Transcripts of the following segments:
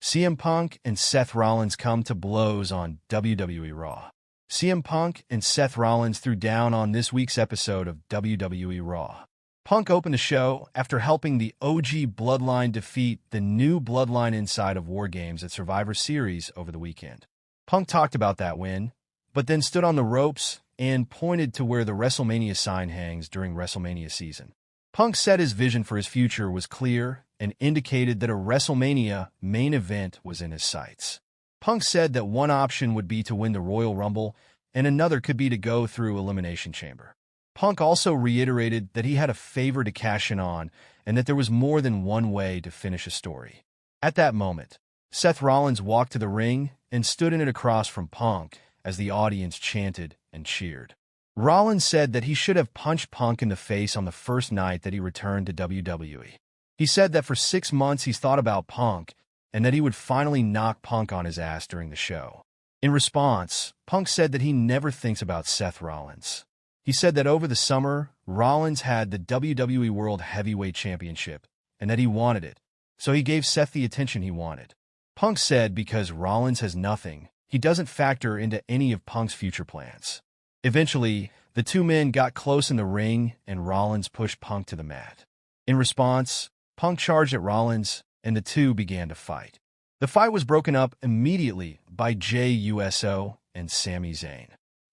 CM Punk and Seth Rollins come to blows on WWE Raw. CM Punk and Seth Rollins threw down on this week's episode of WWE Raw. Punk opened the show after helping the OG Bloodline defeat the new Bloodline inside of WarGames at Survivor Series over the weekend. Punk talked about that win, but then stood on the ropes and pointed to where the WrestleMania sign hangs during WrestleMania season. Punk said his vision for his future was clear and indicated that a WrestleMania main event was in his sights. Punk said that one option would be to win the Royal Rumble and another could be to go through Elimination Chamber. Punk also reiterated that he had a favor to cash in on and that there was more than one way to finish a story. At that moment, Seth Rollins walked to the ring and stood in it across from Punk as the audience chanted and cheered. Rollins said that he should have punched Punk in the face on the first night that he returned to WWE. He said that for 6 months he's thought about Punk and that he would finally knock Punk on his ass during the show. In response, Punk said that he never thinks about Seth Rollins. He said that over the summer, Rollins had the WWE World Heavyweight Championship and that he wanted it, so he gave Seth the attention he wanted. Punk said because Rollins has nothing, he doesn't factor into any of Punk's future plans. Eventually, the two men got close in the ring and Rollins pushed Punk to the mat. In response, Punk charged at Rollins and the two began to fight. The fight was broken up immediately by Jey Uso and Sami Zayn.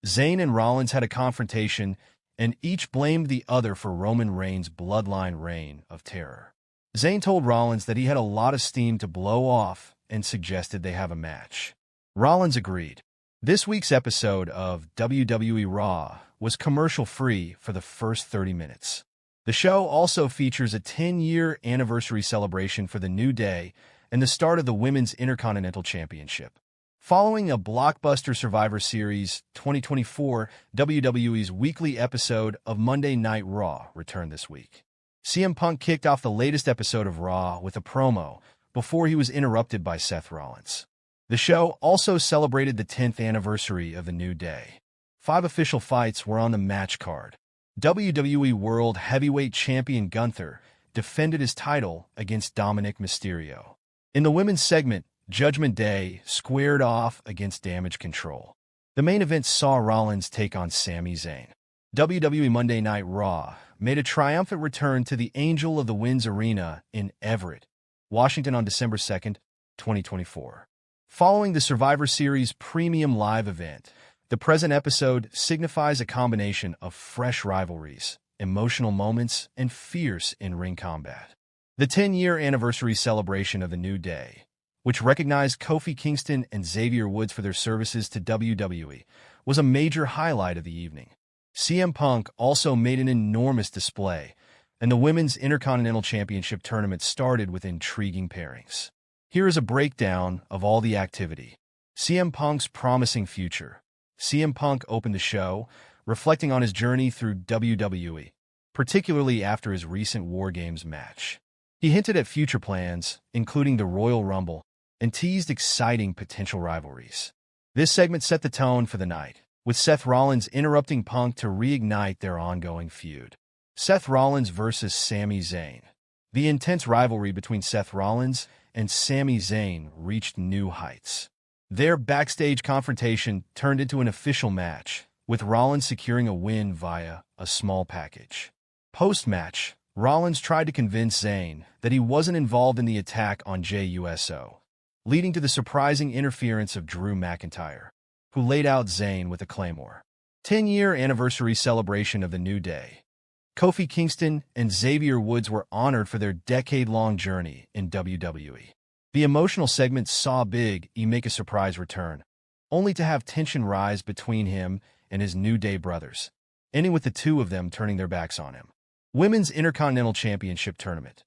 Zayn and Rollins had a confrontation and each blamed the other for Roman Reigns' Bloodline reign of terror. Zayn told Rollins that he had a lot of steam to blow off and suggested they have a match. Rollins agreed. This week's episode of WWE Raw was commercial-free for the first 30 minutes. The show also features a 10-year anniversary celebration for the New Day and the start of the Women's Intercontinental Championship. Following a blockbuster Survivor Series 2024, WWE's weekly episode of Monday Night Raw returned this week. CM Punk kicked off the latest episode of Raw with a promo before he was interrupted by Seth Rollins. The show also celebrated the 10th anniversary of the New Day. 5 official fights were on the match card. WWE World Heavyweight Champion Gunther defended his title against Dominik Mysterio. In the women's segment, Judgment Day squared off against Damage CTRL. The main event saw Rollins take on Sami Zayn. WWE Monday Night Raw made a triumphant return to the Angel of the Winds Arena in Everett, Washington on December 2nd, 2024. Following the Survivor Series premium live event, the present episode signifies a combination of fresh rivalries, emotional moments, and fierce in-ring combat. The 10-year anniversary celebration of the New Day, which recognized Kofi Kingston and Xavier for their services to WWE, was a major highlight of the evening. CM Punk also made an enormous display, and the Women's Intercontinental Championship Tournament started with intriguing pairings. Here is a breakdown of all the activity. CM Punk's promising future. CM Punk opened the show, reflecting on his journey through WWE, particularly after his recent WarGames match. He hinted at future plans, including the Royal Rumble, and teased exciting potential rivalries. This segment set the tone for the night, with Seth Rollins interrupting Punk to reignite their ongoing feud. Seth Rollins versus Sami Zayn. The intense rivalry between Seth Rollins and Sami Zayn reached new heights. Their backstage confrontation turned into an official match, with Rollins securing a win via a small package. Post-match, Rollins tried to convince Zayn that he wasn't involved in the attack on Jey Uso, leading to the surprising interference of Drew McIntyre, who laid out Zayn with a claymore. 10-year anniversary celebration of the New Day. Kofi Kingston and Xavier were honored for their decade-long journey in WWE. The emotional segment saw Big E make a surprise return, only to have tension rise between him and his New Day brothers, ending with the two of them turning their backs on him. Women's Intercontinental Championship Tournament.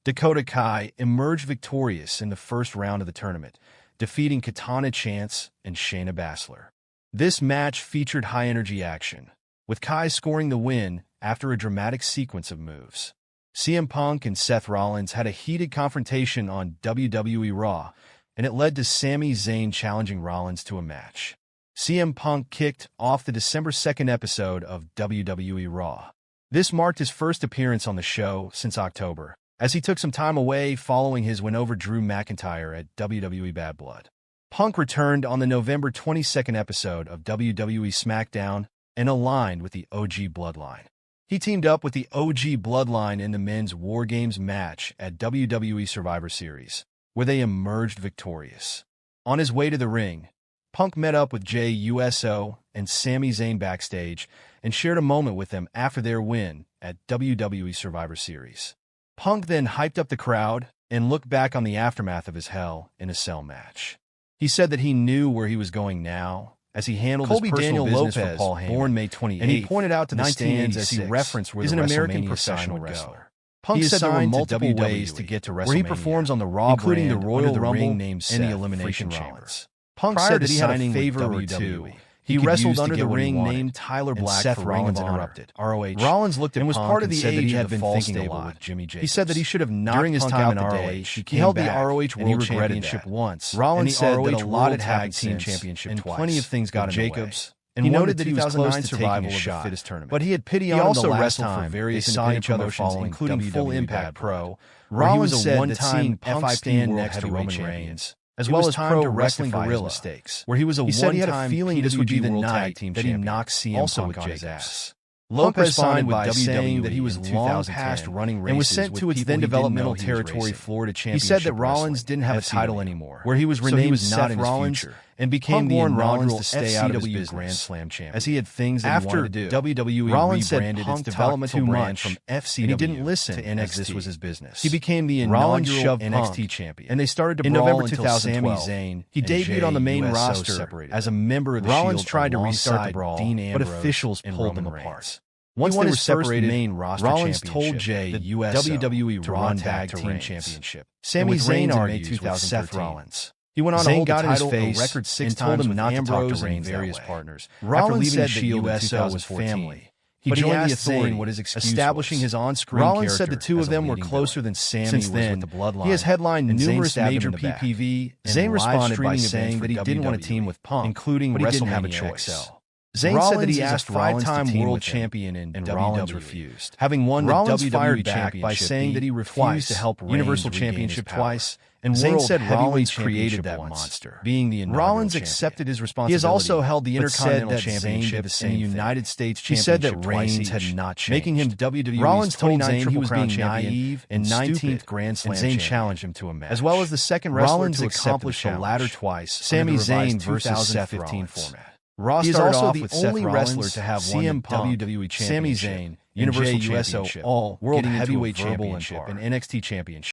Dakota Kai emerged victorious in the first round of the tournament, defeating Katana Chance and Shayna Baszler. This match featured high-energy action, with Kai scoring the win after a dramatic sequence of moves. CM Punk and Seth Rollins had a heated confrontation on WWE Raw, and it led to Sami Zayn challenging Rollins to a match. CM Punk kicked off the December 2nd episode of WWE Raw. This marked his first appearance on the show since October, as he took some time away following his win over Drew McIntyre at WWE Bad Blood. Punk returned on the November 22nd episode of WWE SmackDown and aligned with the OG Bloodline. He teamed up with the OG Bloodline in the men's WarGames match at WWE Survivor Series, where they emerged victorious. On his way to the ring, Punk met up with Jey Uso and Sami Zayn backstage and shared a moment with them after their win at WWE Survivor Series. Punk then hyped up the crowd and looked back on the aftermath of his Hell in a Cell match. He said that he knew where he was going now, as he handled his personal business for Paul Heyman, born May 28th, and he pointed out to the stands as he referenced where the American professional wrestler. Punk said there were multiple ways to get to WrestleMania, where he performs on the Raw including the Royal Rumble and the Elimination Chamber. Punk said that he had a favor or two. He wrestled under the ring named Tyler Black Seth Rollins interrupted. ROH. Rollins looked at and was part of the age that he had been thinking a lot with Jimmy Jacobs. He said that he should have knocked during his time in ROH. He held the ROH World Championship once. Rollins said that a lot had happened Team Championship and plenty of things got in Jacobs. And he noted that he was close to survival of the fittest tournament. But he had pity on him the last time. They saw each other following, including Full Impact Pro. Rollins said that seeing Punk stand next to Roman Reigns, as well as Pro Wrestling Guerrilla mistakes, where he was a one-time feeling this would be the night that he knocked CM Punk on his ass. Lopez signed with WWE saying that he was long past running races and was sent to its then developmental territory Florida Championship. He said that Rollins didn't have a title anymore, where he was renamed Seth Rollins and became the inaugural FCW Grand Slam champion, as he had things that he wanted to do. WWE Rollins rebranded its developmental brand from FCW, and he didn't listen to NXT. As this was his business. He became the inaugural NXT champion, and they started to brawl until Sami Zayn. He debuted on the main roster as a member of the Rollins tried to restart the brawl, but officials pulled them apart. Once they were separated, Rollins told Jey that WWE Raw Tag Team Championship. Sami Zayn argued with Seth Rollins. He went on to hold the title a record 6 times told him not to talk to Reigns various partners. Rollins said that Uso was family. He joined the authority, what his excuse establishing his on-screen Rollins said the two of them were closer than Sami was with the Bloodline. He has headlined numerous major PPV. Zayn responded by saying that he didn't want to team with Punk, including WrestleMania XL. Zayn said that he asked five-time world champion and Rollins refused. Having won the WWE Championship by saying that he refused to help Universal Championship twice, and Zayn said Rollins created that monster, being the inaugural Rollins accepted his responsibility. He has also held the Intercontinental Championship and the United States Championship. He said that Reigns had not changed, making him WWE's Rollins told Zayn he was being naive and 19th Grand Slam champion. Zayn challenged him to a match, as well as the second wrestler to accomplish the latter twice. Sami Zayn versus Seth Rollins format. Raw he is also the only wrestler to have won the WWE Championship, Sami Zayn, Universal Championship, all World Heavyweight Championship, and NXT Championship.